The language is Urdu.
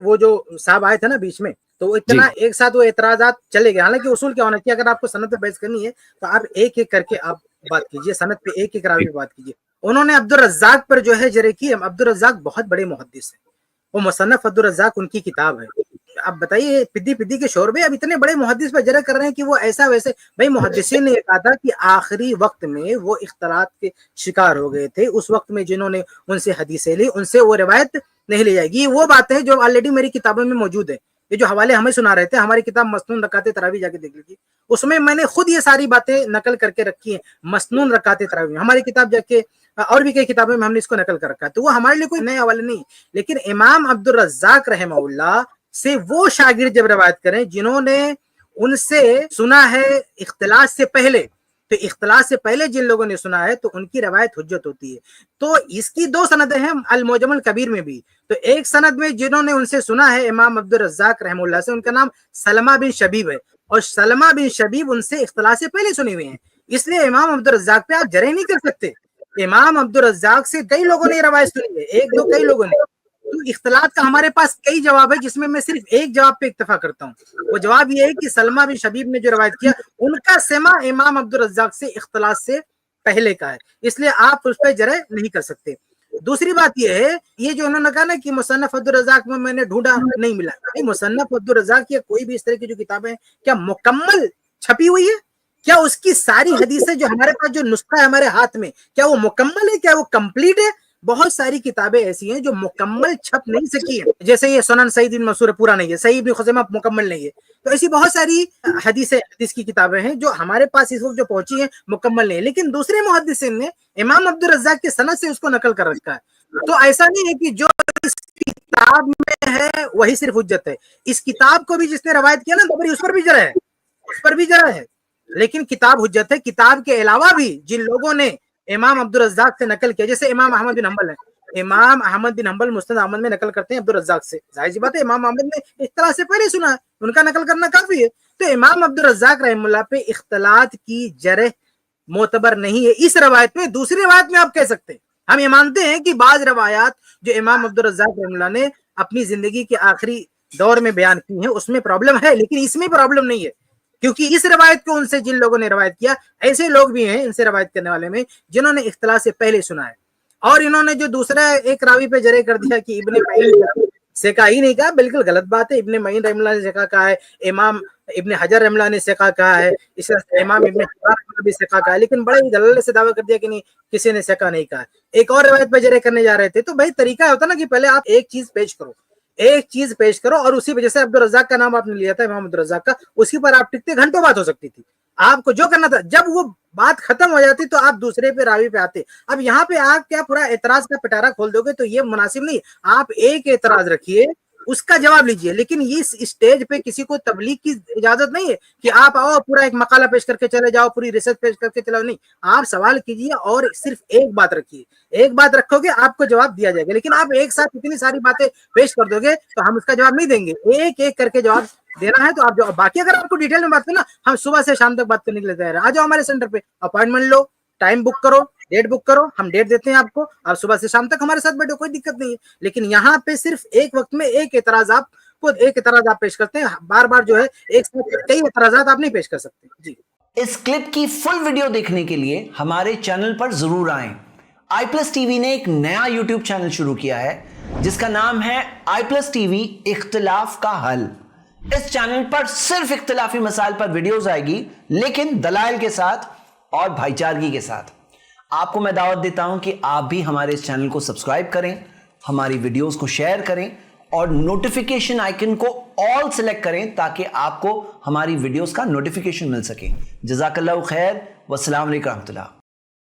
وہ جو صاحب آئے تھے نا بیچ میں, تو وہ اتنا ایک ساتھ وہ اعتراضات چلے گئے. حالانکہ اصول کیا ہونا چاہیے, اگر آپ کو سند پہ بحث کرنی ہے تو آپ ایک ایک کر کے آپ بات کیجئے, سند پہ ایک ایک راوی پہ بات کیجئے. انہوں نے عبدالرزاق پر جو ہے جرح کی. عبدالرزاق بہت بڑے محدث ہیں, وہ مصنف عبدالرزاق ان کی کتاب ہے. اب بتائیے پدی پدی کے شوربے, اب اتنے بڑے محدث پر جرح کر رہے ہیں کہ وہ ایسا ویسے. بھائی محدثین نے یہ کہا تھا کہ آخری وقت میں وہ اختلاط کے شکار ہو گئے تھے, اس وقت میں جنہوں نے ان سے حدیثیں لی ان سے وہ روایت نہیں لی جائے گی. وہ باتیں جو آلریڈی میری کتابوں میں موجود ہے, یہ جو حوالے ہمیں سنا رہے تھے, ہماری کتاب مسنون رکعات تراویح جا کے دیکھ لیجیے, اس میں میں نے خود یہ ساری باتیں نقل کر کے رکھی ہیں. مسنون رکعات تراویح ہماری کتاب جا کے, اور بھی کئی کتابیں میں ہم نے اس کو نقل کر رکھا ہے, تو وہ ہمارے لیے کوئی نئے حوالے نہیں. لیکن امام عبدالرزاق رحمہ اللہ سے وہ شاگرد جب روایت کریں جنہوں نے ان سے سنا ہے اختلاط سے پہلے, تو اختلاط سے پہلے جن لوگوں نے سنا ہے تو ان کی روایت حجت ہوتی ہے. تو اس کی دو سندیں ہیں المعجم الکبیر میں بھی. تو ایک سند میں جنہوں نے ان سے سنا ہے امام عبدالرزاق رحمہ اللہ سے, ان کا نام سلمہ بن شبیب ہے, اور سلمہ بن شبیب ان سے اختلاط سے پہلے سنے ہوئے ہیں. اس لیے امام عبدالرزاق پہ آپ جرح نہیں کر سکتے. امام عبدالرزاق سے کئی لوگوں نے روایت سنی ہے, ایک دو کئی لوگوں نے. تو اختلاط کا ہمارے پاس کئی جواب ہے, جس میں میں صرف ایک جواب پہ اکتفا کرتا ہوں. وہ جواب یہ ہے کہ سلمہ بن شبیب نے جو روایت کیا ان کا سماع امام عبدالرزاق سے اختلاط سے پہلے کا ہے, اس لیے آپ اس پہ جرح نہیں کر سکتے. دوسری بات یہ ہے, یہ جو انہوں نے کہا نا کہ مصنف عبدالرزاق میں نے ڈھونڈا نہیں ملا, مصنف عبدالرزاق یا کوئی بھی اس طرح کی جو کتابیں کیا مکمل چھپی ہوئی ہے؟ کیا اس کی ساری حدیثیں جو ہمارے پاس جو نسخہ ہے ہمارے ہاتھ میں, کیا وہ مکمل ہے, کیا وہ کمپلیٹ ہے؟ بہت ساری کتابیں ایسی ہیں جو مکمل چھپ نہیں سکی ہیں, جیسے یہ سنن سعید بن منصور پورا نہیں ہے, صحیح ابن خزیمہ مکمل نہیں ہے. تو ایسی بہت ساری حدیث کی کتابیں ہیں جو ہمارے پاس اس وقت جو پہنچی ہیں مکمل نہیں ہے, لیکن دوسرے محدثین نے امام عبدالرزاق کے سند سے اس کو نقل کر رکھا ہے. تو ایسا نہیں ہے کہ جو اس کتاب میں ہے وہی صرف حجت ہے. اس کتاب کو بھی جس نے روایت کیا نا اس پر بھی جرح ہے, اس پر بھی جرح ہے, لیکن کتاب حجت ہے. کتاب کے علاوہ بھی جن لوگوں نے امام عبدالرزاق سے نقل کیا, جیسے امام احمد بن حنبل ہے, امام احمد بن حنبل مسند احمد میں نقل کرتے ہیں عبدالرزاق سے, ظاہر سی بات ہے امام احمد نے اختلاط سے پہلے سنا ہے, ان کا نقل کرنا کافی ہے. تو امام عبدالرزاق رحمہ اللہ پہ اختلاط کی جرح معتبر نہیں ہے اس روایت میں. دوسری روایت میں آپ کہہ سکتے ہیں, ہم یہ مانتے ہیں کہ بعض روایات جو امام عبدالرزاق رحمہ اللہ نے اپنی زندگی کے آخری دور میں بیان کی ہیں اس میں پرابلم ہے, لیکن اس میں پرابلم نہیں ہے, کیونکہ اس روایت کو ان سے جن لوگوں نے روایت کیا, ایسے لوگ بھی ہیں ان سے روایت کرنے والے میں جنہوں نے اختلاط سے پہلے سنا ہے. اور انہوں نے جو دوسرا ایک راوی پہ جرح کر دیا کہ ابن معین سکا ہی نہیں کہا, بالکل غلط بات ہے. ابن معین رحمہ اللہ نے سکا کہا ہے, امام ابن حجر رحمہ اللہ نے سکا کہا ہے, اس طرح امام ابن حبان بھی سکا کہا ہے, لیکن بڑے ہی دلالت سے دعویٰ کر دیا کہ نہیں کسی نے سکا نہیں کہا. ایک اور روایت پہ جرح کرنے جا رہے تھے, تو بھائی طریقہ ہوتا نا کہ پہلے آپ ایک چیز پیش کرو اور اسی وجہ سے عبدالرزاق کا نام آپ نے لیا تھا امام عبدالرزاق کا, اسی پر آپ ٹکتے گھنٹوں بات ہو سکتی تھی. آپ کو جو کرنا تھا جب وہ بات ختم ہو جاتی تو آپ دوسرے پہ راوی پہ آتے. اب یہاں پہ آپ کیا پورا اعتراض کا پٹارا کھول دو گے تو یہ مناسب نہیں. آپ ایک اعتراض رکھیے, اس کا جواب لیجئے, لیکن اس اسٹیج پہ کسی کو تبلیغ کی اجازت نہیں ہے کہ آپ آؤ پورا ایک مقالہ پیش کر کے چلے جاؤ, پوری ریسرچ پیش کر کے چلاؤ. نہیں, آپ سوال کیجئے اور صرف ایک بات رکھیے, ایک بات رکھو گے آپ کو جواب دیا جائے گا. لیکن آپ ایک ساتھ اتنی ساری باتیں پیش کر دو گے تو ہم اس کا جواب نہیں دیں گے. ایک ایک کر کے جواب دینا ہے تو آپ جواب, باقی اگر آپ کو ڈیٹیل میں بات کرنا, ہم صبح سے شام تک بات کرنے کے لیے تیار ہیں. آ جاؤ ہمارے سینٹر پہ, اپوائنٹمنٹ لو, ٹائم بک کرو, ڈیٹ بک کرو, ہم ڈیٹ دیتے ہیں آپ کو, آپ صبح سے شام تک ہمارے ساتھ بیٹھو, کوئی دقت نہیں ہے. لیکن یہاں پہ صرف ایک وقت میں ایک اعتراض آپ پیش کرتے ہیں, بار بار جو ہے ایک ساتھ کئی اعتراضات آپ نہیں پیش کر سکتے. جی, اس کلپ کی فل ویڈیو دیکھنے کے لیے ہمارے چینل پر ضرور آئیں. آئی پلس ٹی وی نے ایک نیا یوٹیوب چینل شروع کیا ہے جس کا نام ہے آئی پلس ٹی وی اختلاف کا حل. اس چینل پر صرف اختلافی مسائل پر ویڈیوز آئے گی, لیکن دلائل کے ساتھ اور بھائی چارگی کے ساتھ. آپ کو میں دعوت دیتا ہوں کہ آپ بھی ہمارے اس چینل کو سبسکرائب کریں, ہماری ویڈیوز کو شیئر کریں اور نوٹیفیکیشن آئیکن کو آل سلیکٹ کریں تاکہ آپ کو ہماری ویڈیوز کا نوٹیفیکیشن مل سکے. جزاک اللہ خیر, والسلام علیکم ورحمۃ اللہ.